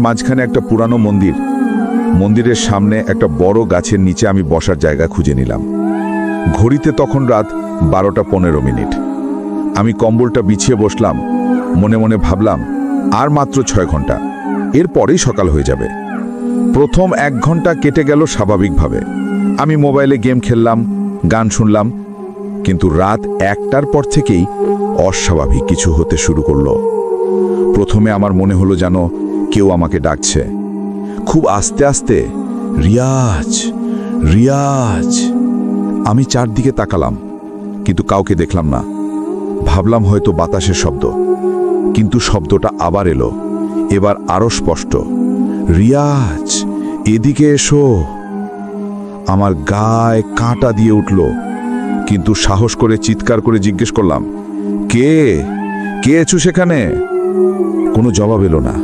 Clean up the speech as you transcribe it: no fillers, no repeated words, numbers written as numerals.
মাঝখানে একটা পুরানো মন্দির। মন্দিরের সামনে একটা বড় গাছের নিচে আমি বসার জায়গা খুঁজে নিলাম। ঘড়িতে তখন রাত 12:15। আমি কম্বলটা বিছিয়ে বসলাম, মনে মনে ভাবলাম আর মাত্র 6 ঘন্টা, এরপরেই সকাল হয়ে যাবে। প্রথম 1 ঘন্টা কেটে গেল স্বাভাবিকভাবে। আমি মোবাইলে গেম খেললাম, গান শুনলাম, কিন্তু রাত 1টার পর থেকেই অস্বাভাবিক কিছু হতে শুরু করলো। প্রথমে আমার মনে হলো যেন কেউ আমাকে ডাকছে, খুব আস্তে আস্তে, রিয়াজ, রিয়াজ। আমি চারদিকে তাকালাম, কিন্তু কাউকে দেখলাম না। ভাবলাম হয়তো বাতাসের শব্দ, কিন্তু শব্দটা আবার এলো, এবার আরো স্পষ্ট, রিয়াজ, এদিকে এসো। আমার গায়ে কাঁটা দিয়ে উঠল, কিন্তু সাহস করে চিৎকার করে জিজ্ঞেস করলাম, কে কে আছো সেখানে? কোনো জবাব এলো না।